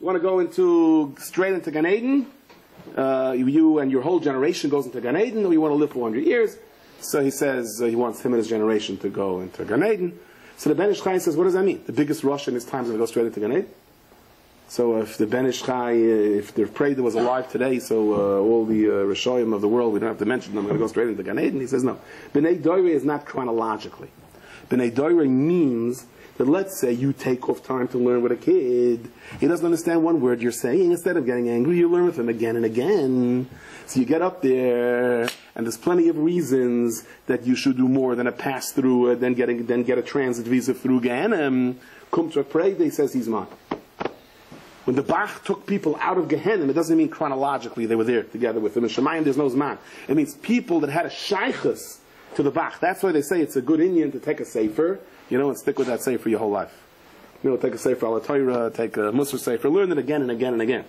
You want to go straight into Gan Eden? You and your whole generation goes into Gan Eden, or you want to live 400 years? So he says he wants him and his generation to go into Gan Eden. So the Ben Ish Chai says, what does that mean? The biggest Rosh in his time is going to go straight into Gan Eden? So if the Ben Ish Chai, if the Preda was alive today, so all the Rishoyim of the world, we don't have to mention them, are going to go straight into Gan Eden? He says no. B'nai Doire is not chronologically. B'nai Doire means that let's say you take off time to learn with a kid. He doesn't understand one word you're saying. Instead of getting angry, you learn with him again and again. So you get up there, and there's plenty of reasons that you should do more than a pass-through, then get a transit visa through Gehenna. Kum to pray, he says he's mine. When the Bach took people out of Gehenna, it doesn't mean chronologically they were there together with him. In Shemayim, there's no Zman. It means people that had a shaykhus to the Bach. That's why they say it's a good Indian to take a sefer, and stick with that sefer your whole life. Take a sefer al Torah, take a Musar sefer, learn it again and again and again.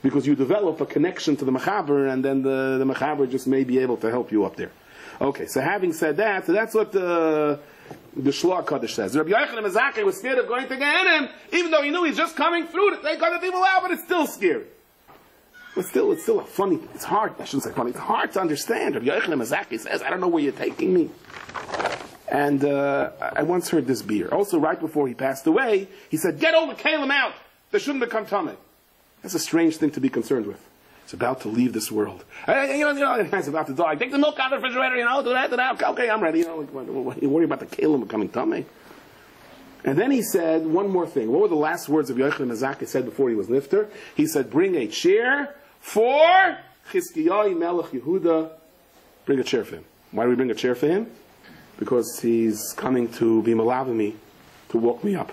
Because you develop a connection to the Mechaber, and then the Mechaber just may be able to help you up there. Okay, so having said that, so that's what the Shloah Kaddish says. Rabbi Yochanan Mezakeh was scared of going to Gehenna, even though he knew he's just coming through to take other people out, but it's still scary. But still, it's still a funny, it's hard, I shouldn't say funny, it's hard to understand. Rabbi Yochanan Mezakeh says, I don't know where you're taking me. And I once heard this beer. Also, right before he passed away, he said, get all the kalim out. They shouldn't become tamei. That's a strange thing to be concerned with. It's about to leave this world. It's about to die. Take the milk out of the refrigerator, do that. Okay, I'm ready. You worry about the kalim becoming tamei. And then he said one more thing. What were the last words of Yochanan Mezakeh said before he was nifter? He said, bring a chair for Chizkiyahu Melech Yehuda. Bring a chair for him. Why do we bring a chair for him? Because he's coming to be malavim, to walk me up.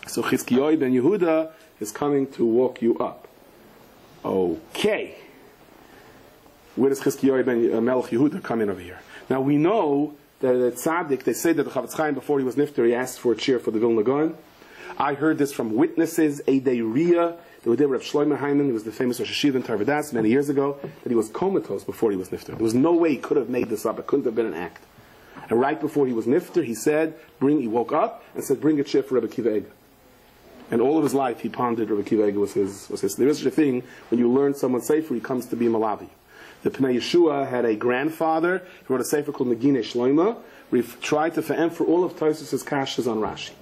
So Chizkiyahu ben Yehuda is coming to walk you up. Okay. Where does Chizkiyahu ben Melech Yehuda come in over here? Now we know that at Tzaddik, they say that the Chavetz Chaim, before he was nifter, he asked for a chair for the Vilna Gaon. I heard this from witnesses, Eidei Riyah. They were there with Shlomo Hyman, he was the famous Rosh Hashiva in Tarvadas many years ago, that he was comatose before he was nifter. There was no way he could have made this up. It couldn't have been an act. And right before he was nifter, he said, he woke up and said, bring a chair for Rabbi Akiva Eiger. And all of his life he pondered Rabbi Akiva Eiger was his. There is such a thing, when you learn someone's sefer, he comes to be Malavi. The Pnei Yeshua had a grandfather, he wrote a sefer called Negine Shloima, where he tried to fa'em for all of Tosfos' kashas on Rashi.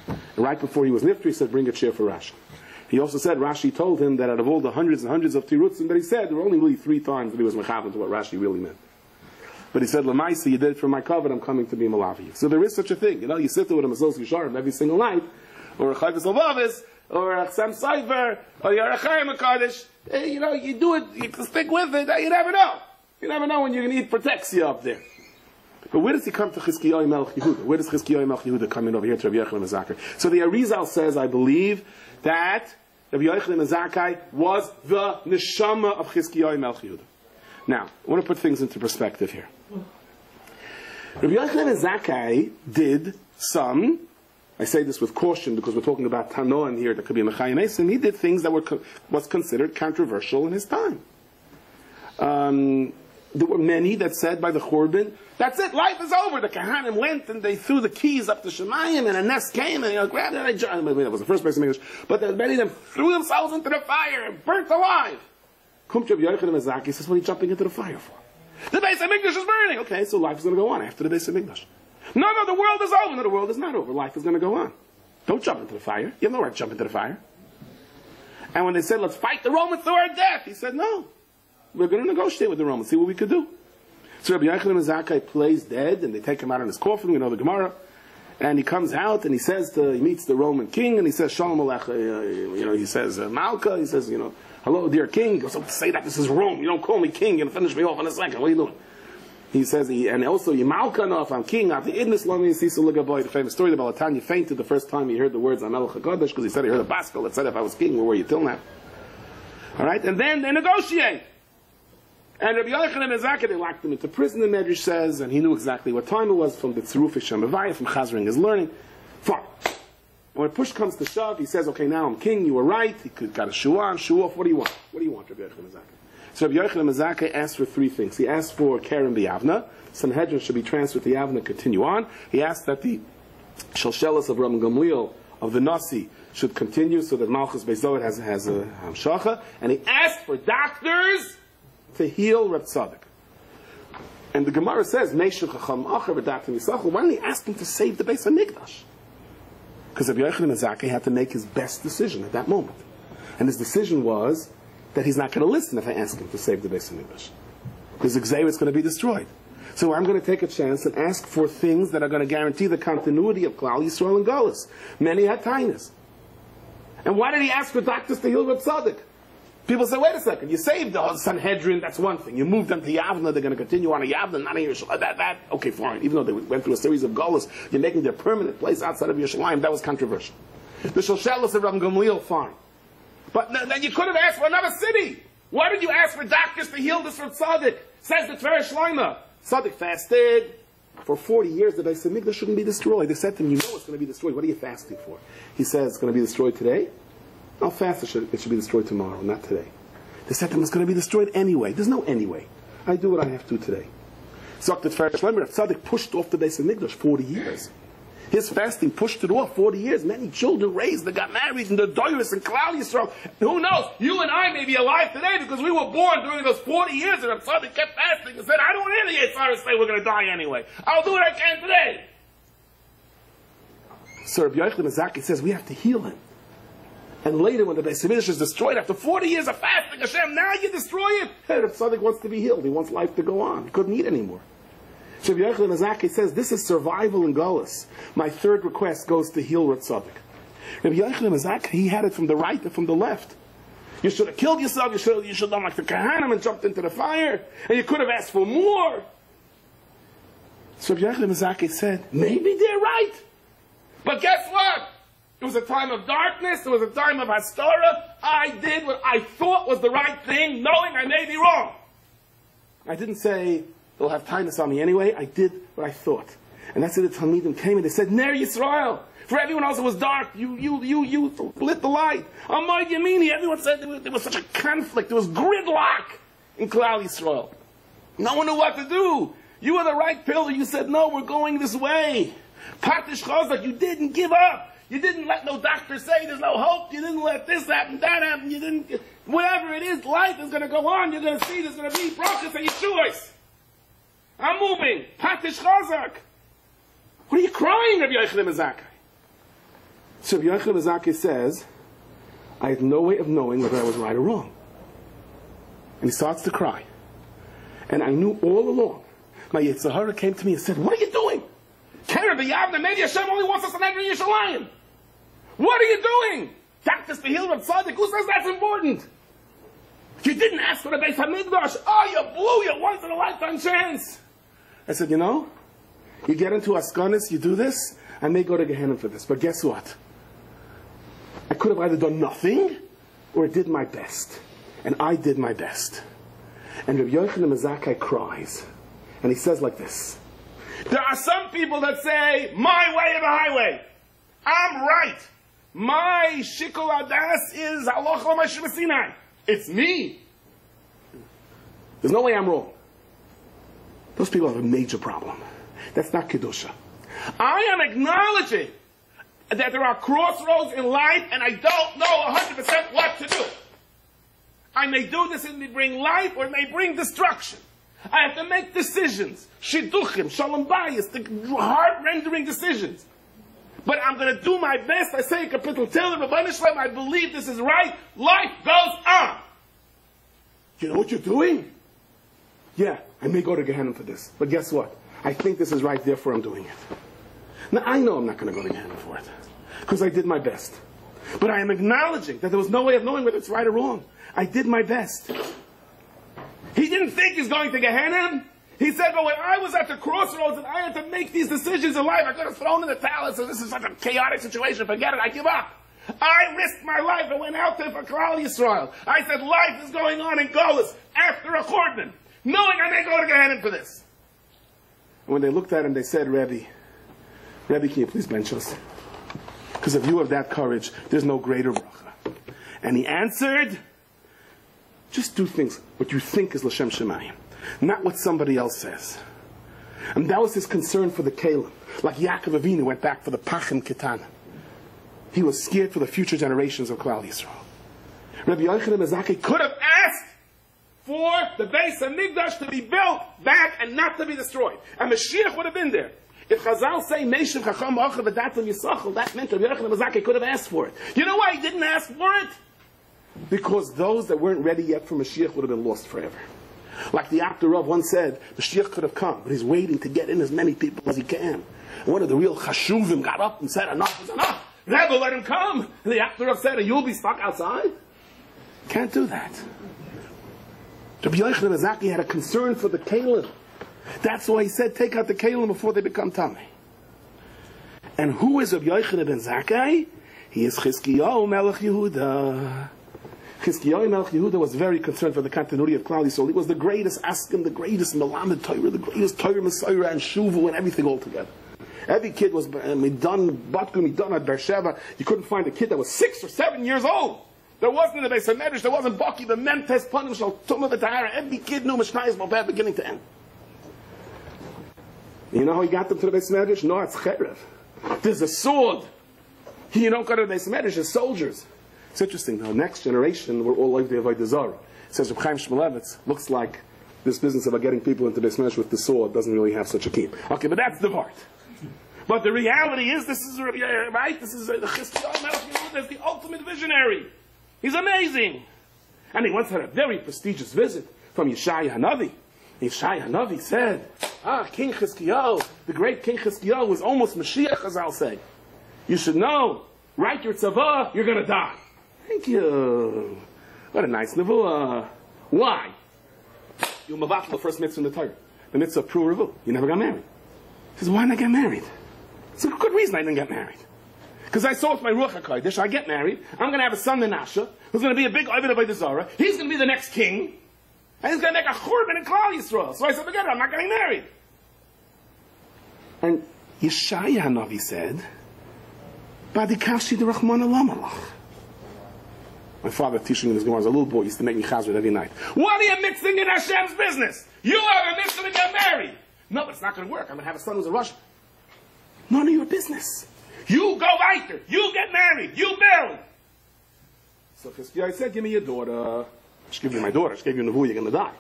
And right before he was nifter, he said, bring a chair for Rashi. He also said, Rashi told him that out of all the hundreds and hundreds of tirutzim that he said, there were only really 3 times that he was mechavan to what Rashi really meant. But he said, Lamaisi, you did it for my covenant, I'm coming to be Malavi. So there is such a thing. You sit there with a Mesos Yisharim every single night, or a Chayvus Lavavis, or Achsam Seifer, or you're a Chaim HaKadosh. You do it, you can stick with it, you never know. You never know when you're going to eat protexia up there. But where does he come to Chizkiyahu Melech Yehuda? Where does Chizkiyahu Melech Yehuda come in over here to Rabbi Yochanan ben Zakkai? So the Arizal says, I believe, that Rabbi Yochanan ben Zakkai was the neshama of Chizkiyahu Melech Yehuda. Now, I want to put things into perspective here. Rabbi Yochanan ben Zakkai did some, I say this with caution because we're talking about Tanoan here, that could be a Mechayim Esim, he did things that was considered controversial in his time. There were many that said by the Churban, that's it, life is over. The Kahanim went and they threw the keys up to Shemayim and a nest came and grabbed it and that was the first person in English. But many of them threw themselves into the fire and burnt alive. Kumt Rabbi Yochanan ben Zakkai says, what are you jumping into the fire for? The Beis HaMikdash is burning. Okay, so life is going to go on after the Beis HaMikdash. No, the world is over. No, the world is not over. Life is going to go on. Don't jump into the fire. You have no right to jump into the fire. And when they said, let's fight the Romans to our death, he said, no. We're going to negotiate with the Romans, see what we could do. So Rabbi Yochanan ben Zakkai plays dead, and they take him out in his coffin, we know the Gemara. And he comes out, and he meets the Roman king, and he says, Shalom Aleichem, he says, Malka, he says, hello, dear king. He goes, oh, say that, this is Rome. You don't call me king, you'll finish me off in a second. What are you doing? He says, and also, Yimalka, no, if I'm king, the famous story, the Balatanya fainted the first time he heard the words, Amelech HaKadosh, because he said he heard a Baskel that said, if I was king, where were you till now? All right, and then they negotiate. And Rabbi Yochanan ben Zakkai, they locked him into prison, the Medrash says, and he knew exactly what time it was from the Tziruf Shem from Chazring his learning. Fine. And when push comes to shove, he says, okay, now I'm king, you were right, he got a shoe on, shoe off, what do you want? What do you want, Rabbi Yochanan ben Zakkai? So Rabbi Yochanan ben Zakkai asked for three things. He asked for Keren B'Yavna, Sanhedrin should be transferred to Yavna, continue on. He asked that the Shalshelas of Rabban Gamliel, of the Nasi, should continue so that Malchus Beis Zohar has a Hamshacha. And he asked for doctors to heal Reb Tzadok. And the Gemara says, why didn't he ask him to save the Beis HaMikdash? Because Rabbi Yochanan ben Zakkai had to make his best decision at that moment. And his decision was that he's not going to listen if I ask him to save the Beis HaMikdash. Because the Gzeira is going to be destroyed. So I'm going to take a chance and ask for things that are going to guarantee the continuity of Klal Yisrael and Golus. Many had tainas. And why did he ask for doctors to heal Reb Tzadok? People say, wait a second, you saved the Sanhedrin, that's one thing. You moved them to Yavna, they're going to continue on a Yavna, not in Yerushalayim. Okay, fine. Even though they went through a series of Golus, you're making their permanent place outside of Yerushalayim. That was controversial. The Shalshelas of Rabban Gamliel, fine. But then you could have asked for another city. Why did you ask for doctors to heal this Reb Tzadok? Says the Torah Shloima. Tzadok fasted for 40 years. The Beis HaMikdash shouldn't be destroyed. They said to him, you know it's going to be destroyed. What are you fasting for? He says, it's going to be destroyed today. I'll fast. It should be destroyed tomorrow, not today. They said to him, it's going to be destroyed anyway. There's no anyway. I do what I have to today. Tzadok Tzadok pushed off the Beis HaMikdash 40 years. His fasting pushed it off 40 years. Many children raised, they got married, and the Doiris and Klal Yisrael. Who knows? You and I may be alive today because we were born during those 40 years, and Tzadok kept fasting and said, I don't want any Yisrael say we're going to die anyway. I'll do what I can today. So Rabbi Yochanan ben Zakkai says we have to heal him. And later, when the Beis HaMikdash is destroyed, after 40 years of fasting, Hashem, now you destroy it. Hey, Rabbi Tzadok wants to be healed. He wants life to go on. He couldn't eat anymore. So Rabbi Yochanan ben Zakkai says, this is survival in Golus. My third request goes to heal Reb Tzadok. Rabbi Yochanan ben Zakkai, he had it from the right and from the left. You should have killed yourself. You should have done like the Kahanim and jumped into the fire. And you could have asked for more. So Rabbi Yochanan ben Zakkai said, maybe they're right. But guess what? It was a time of darkness. It was a time of Hastorah. I did what I thought was the right thing, knowing I may be wrong. I didn't say, they'll have kindness on me anyway. I did what I thought. And that's why the Talmidim came and they said, Ner Yisrael. For everyone else it was dark. You lit the light. Amar Yamini, everyone said there was such a conflict. There was gridlock in Klal Yisrael. No one knew what to do. You were the right pillar. You said, no, we're going this way. Patish Chazak, you didn't give up. You didn't let no doctor say there's no hope. You didn't let this happen, that happen. You didn't, whatever it is, life is going to go on. You're going to see there's going to be brachas and yeshuas. I'm moving. Patish Chazak. What are you crying, Rabbi Yochanan ben Zakkai? So Rabbi Yochanan ben Zakkai says, I had no way of knowing whether I was right or wrong. And he starts to cry. And I knew all along. My Yetzer Hara came to me and said, what are you doing? Karen B'Yavna, maybe Hashem only wants us to enter Yerushalayim. What are you doing? Taktis Behil Reb Tzaddik, who says that's important? You didn't ask for the Beis HaMikdash. Oh, you blew your once-in-a-lifetime chance. I said, you know, you get into Askanis, you do this, I may go to Gehenna for this. But guess what? I could have either done nothing, or did my best. And I did my best. And Rabbi Yochanan Mazakai cries. And he says like this. There are some people that say, my way or the highway. I'm right. My Shikol Adas is Halacha L'Moshe Sinai. It's me. There's no way I'm wrong. Those people have a major problem. That's not Kedusha. I am acknowledging that there are crossroads in life and I don't know 100% what to do. I may do this and may bring life or it may bring destruction. I have to make decisions. Shidduchim, shalom bayis, the heart-rendering decisions. But I'm going to do my best. I say in Kapitel Tehillim, Rabbi Shalom, I believe this is right. Life goes on. You know what you're doing? Yeah, I may go to Gehenna for this. But guess what? I think this is right, therefore I'm doing it. Now, I know I'm not going to go to Gehenna for it. Because I did my best. But I am acknowledging that there was no way of knowing whether it's right or wrong. I did my best. He didn't think he's going to Gehenna. He said, but when I was at the crossroads and I had to make these decisions in life, I could have thrown in the towel and said, this is such a chaotic situation, forget it, I give up. I risked my life and went out there for Klal Yisrael. I said, life is going on in Golis after a Churban, knowing I may go to Gehenna for this. And when they looked at him, they said, Rabbi, can you please bench us? Because if you have that courage, there's no greater bracha. And he answered, just do things what you think is L'Shem Shemayim, not what somebody else says. And that was his concern for the Kalim. Like Yaakov Avinu went back for the Pachim Ketana. He was scared for the future generations of Klal Yisrael. Rabbi Yochanan Mezaki could have asked for the Beis HaMikdash to be built back and not to be destroyed. And Mashiach would have been there. If Chazal say, Meishiv Chacham Achav V'datam Yisachal, that meant Rabbi Yochanan Mezaki could have asked for it. You know why he didn't ask for it? Because those that weren't ready yet for Mashiach would have been lost forever. Like the Abder Rav once said, Mashiach could have come, but he's waiting to get in as many people as he can. And one of the real Chashuvim got up and said, enough is enough. Rebbe, let him come. And the Abder Rav said, you'll be stuck outside? Can't do that. Rabbi Yochanan Mezaki had a concern for the Kalim. That's why he said, take out the Kalim before they become Tamei. And who is Rabbi Yochanan ben Zakkai? He is Chizkiyahu Melech Yehuda. Chizkiyahu Melech Yehuda was very concerned for the continuity of Klal Yisrael. He was the greatest Askim, the greatest Melamed Torah, the greatest Torah Messiah and Shuvu and everything all together. Every kid was Midan, Batku, Midan at Beersheba. You couldn't find a kid that was 6 or 7 years old. There wasn't in the Beis HaMedrash, there wasn't Baki, the Mentes, Panim, Shal, Tumah, V'Tahara. Every kid knew Mishnayos Bobeh beginning to end. You know how he got them to the Beis HaMedrash? No, it's Cherev. There's a sword. You don't go to the Beis HaMedrash, there's soldiers. It's interesting, the next generation were all like the Avodah Zarah. It says Reb Chaim Shmulevitz looks like this business about getting people into the Beis HaMedrash with the sword doesn't really have such a keep. Okay, but that's the part. But the reality is, this is right. This is the Chizkiyahu Melech Yehuda, the ultimate visionary. He's amazing, and he once had a very prestigious visit from Yeshaya Hanavi. Yeshaya Hanavi said, King Chizkiyahu, the great King Chizkiyahu, was almost Mashiach, as I'll say. You should know, write your tzavah, you're going to die. Thank you. What a nice nevuah. Why? You're mavach the first mitzvah in the Torah, the mitzvah of Pru Revu. You never got married. He says, why not get married? It's a good reason I didn't get married. Because I saw with my Ruach HaKodesh, I get married, I'm going to have a son, Menashe, who's going to be a big Ovid Avodah Zarah. He's going to be the next king, and he's going to make a Churban in Klal Yisrael. So I said, forget it, I'm not getting married. And Yeshaya Hanavi said, Badikashi de Rachmana Lamalach. My father, teaching in his Gemara as a little boy, used to make me chazard every night. What are you mixing in Hashem's business? You are a mitzvah to get married. No, but it's not going to work. I'm going to have a son who's a Russian. None of your business. You go weiter. You get married. You build. So Chizkiyahu said, give me your daughter. She gave you my daughter. She gave you Nevu, you're going to die.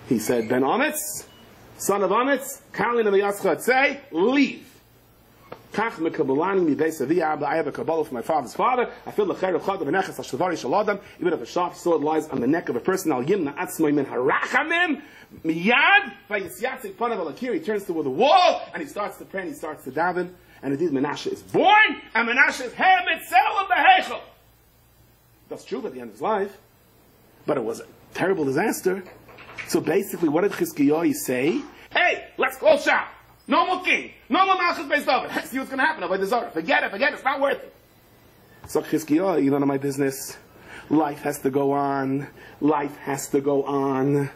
He said, Ben Amitz, son of Amitz, Kalin of the Yaschad, say, leave. Kach mekabulani mi beis avi abba. I have a kabbalah from my father's father. I feel the cher of chad v'nechas hashtavari shaladam. Even if a sharp sword lies on the neck of a person, al yimna atzmoi min harachamim miyad vayisyatzik panav alakir. He turns toward the wall and he starts to pray and he starts to daven. and indeed Menashe is born, and Menashe is Hem itself of the Heichel. That's true at the end of his life, but it was a terrible disaster. So basically, what did Chizkiyahu say? Hey, let's close shop. No more king. No more Malchus based over. See what's going to happen. Forget it. It's not worth it. So Chizkiyahu, you don't know my business. Life has to go on. Life has to go on.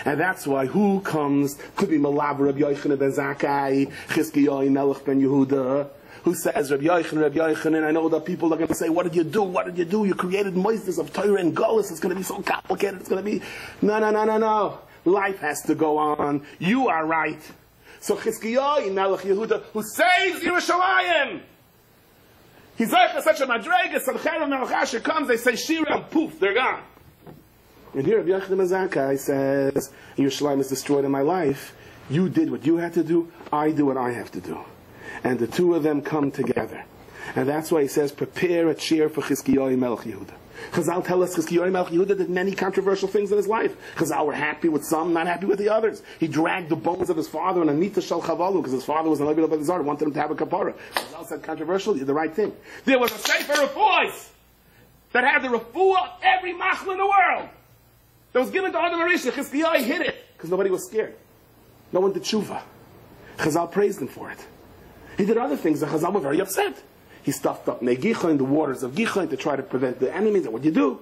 And that's why who comes? Could be Malab Rabbi Yochanan ben Zakkai, Chizkiyahu Melech ben Yehuda, who says, Rabbi Yochanan, I know that people are going to say, what did you do? What did you do? You created moistus of Torah and Golus. It's going to be so complicated. It's going to be... No. Life has to go on. You are right. So Chizkiyahu Melech Yehuda, who saves Yerushalayim. He's like such a madrega, Sancherim Melech Asher comes, they say Shira, and poof, they're gone. And here Rabbi Yochanan ben Zakkai says, Yerushalayim is destroyed in my life. You did what you had to do, I do what I have to do. And the two of them come together. And that's why he says, prepare a chair for Chizkiyahu Melech Yehuda. Chazal tell us Chizkiyahu Melech Yehuda did many controversial things in his life. Chazal were happy with some, not happy with the others. He dragged the bones of his father in a nita shel chavalu, because his father was an Levi of Zar, wanted him to have a kapara. Chazal said controversial, he did the right thing. There was a sefer refuahs that had the refuah of every machla in the world. That was given to Adam Arisha. Chizkiyahu hid it, because nobody was scared. No one did tshuva. Chazal praised him for it. He did other things that Chazal were very upset. He stuffed up Negicha in the waters of Gicha to try to prevent the enemies. And what do you do?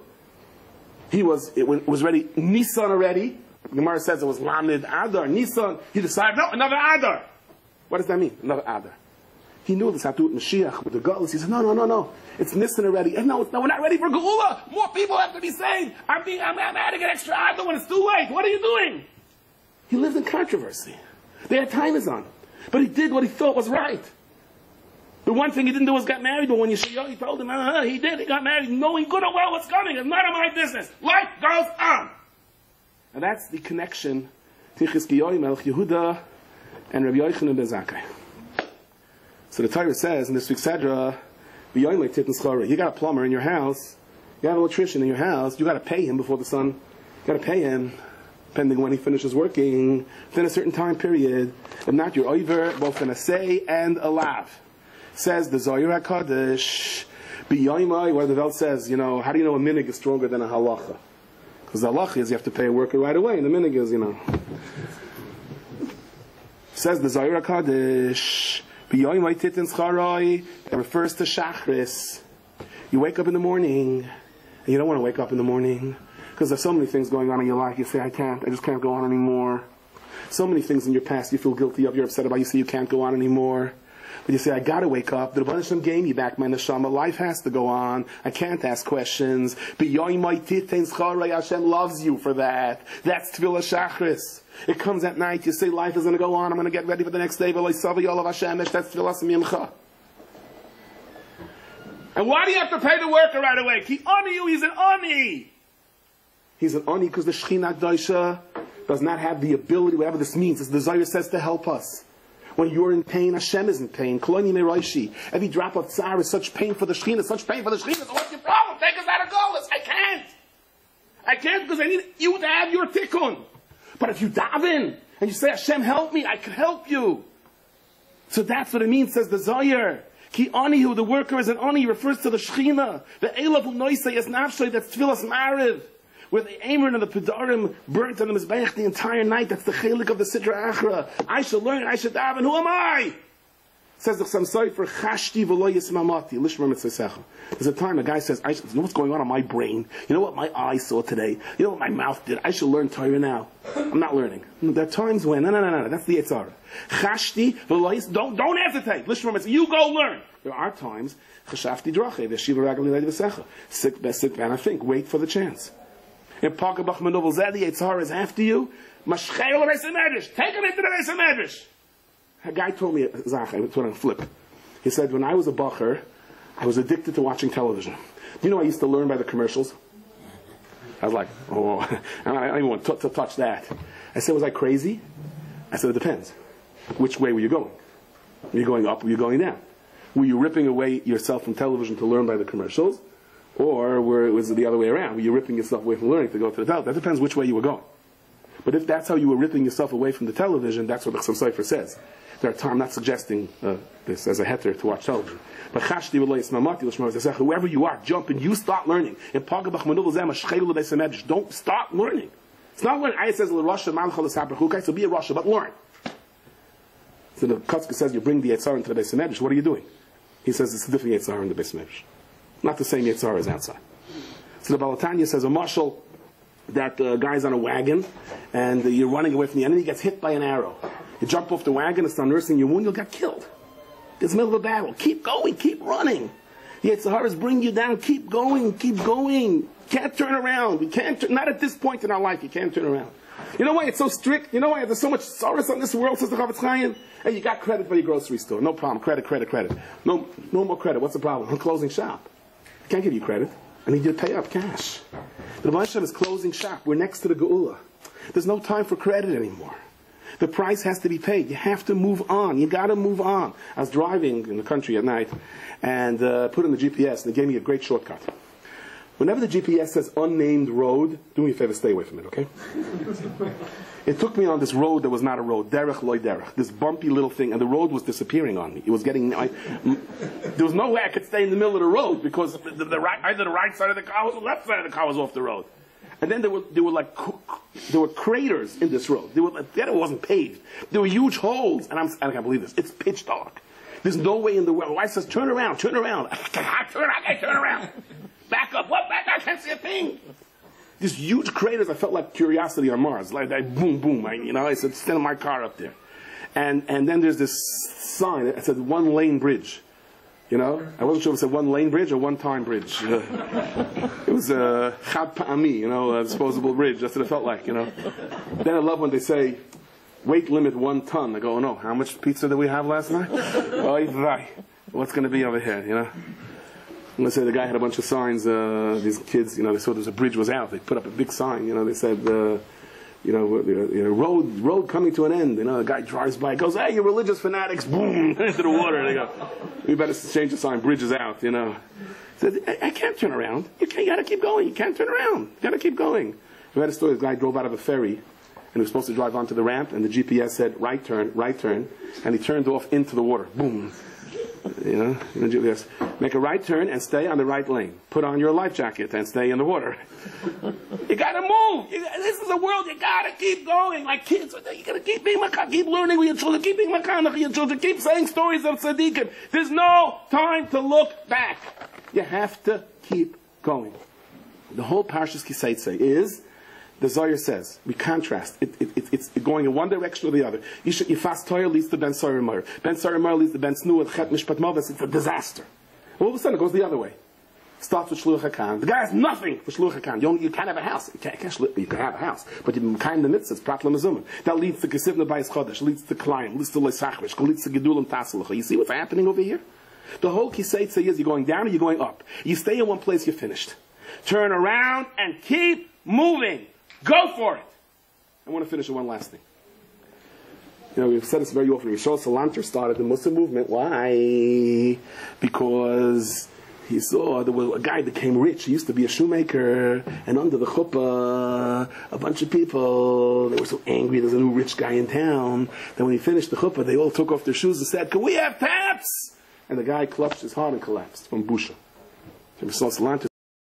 It was ready, Nisan already. The Gemara says it was Lamed Adar, Nisan. He decided, no, another Adar. What does that mean? Another Adar. He knew this had to do with Mashiach, with the Gullus. He said, no. It's Nisan already. And no, we're not ready for Geula. More people have to be saved. I'm adding an extra Adar when it's too late. What are you doing? He lived in controversy. Their time is on. But he did what he thought was right. The one thing he didn't do was get married, but when he told him, he did. He got married knowing good and well what's coming. It's none of my business. Life goes on. And that's the connection to Chizkiyahu Melech Yehuda and Rabbi Yochanan ben Zakkai. So the Torah says in this week's Sedra, you got a plumber in your house, you have an electrician in your house, you got to pay him before the sun. You got to pay him, depending when he finishes working, within a certain time period. If not, you're over both an assay and a lav. Says the Zohar HaKadosh, B'yoimai, where the Welt says, how do you know a minig is stronger than a halacha? Because the halacha is you have to pay a worker right away, and the minig is, Says the Zohar HaKadosh, B'yoimai titin scharai, it refers to Shachris. You wake up in the morning, and you don't want to wake up in the morning, because there's so many things going on in your life, you say, I just can't go on anymore. So many things in your past you feel guilty of, you're upset about, you say you can't go on anymore. But you say, I gotta wake up. The Rebbeinu Shalom gave me back my neshama. Life has to go on. I can't ask questions. Hashem loves you for that. That's Tefillah Shachris. It comes at night. You say, life is going to go on. I'm going to get ready for the next day. That's Tefillah Simcha. And why do you have to pay the worker right away? Ki ani you, he's an ani. He's an ani because the Shechina K'dosha does not have the ability, whatever this means. As the Zohar says, to help us. When you're in pain, Hashem is in pain. Koloni meroishi. Every drop of tsar is such pain for the Shechina, So what's your problem? Take us out of Golus. I can't because I need you to have your tikkun. But if you daven and you say, Hashem, help me, I can help you. So that's what it means, says the Zohar. Ki ani, who the worker is an ani, refers to the Shechina. The elav u'noisei is nafshay, that's tefillas mariv. Where the Amrin and the Pedarim burnt on the Mizbeach the entire night. That's the chelik of the Sidra Achra. I shall learn, I shall daven. Who am I? Says the Samsoi for Chashti v'lo yismamati. Lishmer mitzasecha. There's a time a guy says, you know what's going on in my brain? You know what my eye saw today? You know what my mouth did? I shall learn Torah now. I'm not learning. There are times when, no. That's the Yitzhara. Chashti v'lo yis. Don't hesitate. Lishmer mitzvah. You go learn. There are times, Chashafti drache. V'shiva ragli leid v'secha. Sit, and I think. Wait for the chance. In Pakabach Manovel Zedi, Yitzhar is after you. Mashchel Reis Medrash. Take him into the Reis Medrash. A guy told me, Zach, I went on a flip. He said, when I was a bacher, I was addicted to watching television. You know, I used to learn by the commercials. I was like, I don't even want to touch that. I said, was I crazy? I said, it depends. Which way were you going? Were you going up or were you going down? Were you ripping away yourself from television to learn by the commercials? Or was it the other way around? Were you ripping yourself away from learning to go to the television? That depends which way you were going. But if that's how you were ripping yourself away from the television, that's what the Chassam Sofer says. There are times, I'm not suggesting this as a heter to watch television. But whoever you are, jump and you start learning. Don't start learning. It's not learning. Ayah says, so be a Rasha, but learn. So the Kotzker says, you bring the Yetzar into the Beis Medrash. What are you doing? He says, it's a different Yetzar in the Beis Medrash. Not the same Yetzar as outside. So the Balatanya says, a mashal, that guy's on a wagon, and you're running away from the enemy, he gets hit by an arrow. You jump off the wagon, it's not nursing your wound, you'll get killed. It's the middle of a battle. Keep going, keep running. The Yetzirahs bring you down, keep going, keep going. Can't turn around. We can't, not at this point in our life, you can't turn around. You know why it's so strict? You know why there's so much sorrows on this world, says the Chavetz Chaim? Hey, you got credit for your grocery store. No problem. Credit. No more credit. What's the problem? I'm closing shop. I can't give you credit. I need you to pay up cash. The Rebbe is closing shop. We're next to the Geula. There's no time for credit anymore. The price has to be paid. You have to move on. You got to move on. I was driving in the country at night and put in the GPS, and they gave me a great shortcut. Whenever the GPS says unnamed road, do me a favor, stay away from it, okay? It took me on this road that was not a road, derech loy derech, this bumpy little thing, and the road was disappearing on me. It was getting, there was no way I could stay in the middle of the road because either the right side of the car or the left side of the car was off the road. And then there were craters in this road. It wasn't paved. There were huge holes, and I can't believe this. It's pitch dark. There's no way in the world. My wife says, turn around. I can't turn around. Back up. What? Back up. I can't see a thing. These huge craters, I felt like Curiosity on Mars. Like that boom, boom. I said, stand my car up there. And then there's this sign. It said one lane bridge. I wasn't sure if it said one lane bridge or one time bridge. It was a chad pa'ami, a disposable bridge. That's what it felt like, Then I love when they say, weight limit 1 ton. I go, oh no, how much pizza did we have last night? What's going to be over here, And let's say the guy had a bunch of signs, these kids, they saw a bridge was out. They put up a big sign, they said, road coming to an end. The guy drives by, goes, hey, you religious fanatics, boom, into the water. They go, we better change the sign, bridge is out, Said, I can't turn around. You got to keep going. You can't turn around. You got to keep going. We had a story, the guy drove out of a ferry, and he was supposed to drive onto the ramp, and the GPS said, right turn, and he turned off into the water. Boom. GPS. Make a right turn and stay on the right lane. Put on your life jacket and stay in the water. You gotta move. This is a world you gotta keep going. Like kids, you gotta keep being makar, keep learning with your children, keep being makar with your children, keep saying stories of tzaddikim. There's no time to look back. You have to keep going. The whole Parashas Kiseitze is, the Zohar says, we contrast. It's going in one direction or the other. Yifas Torah leads to Ben Soyer Meir. Ben Soyer Meir leads to Ben Snua, Chet Mishpat Moves. It's a disaster. All of a sudden it goes the other way. Starts with Shluch HaKan. The guy has nothing for Shluch HaKan. You can't have a house. You can have a house. But you kind of mitzvahs, Prat Lamazumah. That leads to Kesivna Bayis Chodesh, leads to Klein, leads to Leisachvish, leads to Gedulim Tasalacha. You see what's happening over here? The whole Kiseitze is you're going down or you're going up. You stay in one place, you're finished. Turn around and keep moving. Go for it! I want to finish with one last thing. We've said this very often. Yishol Salanter started the Muslim movement. Why? Because he saw there was a guy that became rich. He used to be a shoemaker, and under the chuppah, a bunch of people, they were so angry there's a new rich guy in town, that when he finished the chuppah, they all took off their shoes and said, can we have taps? And the guy clutched his heart and collapsed from Busha. Yishol Salanter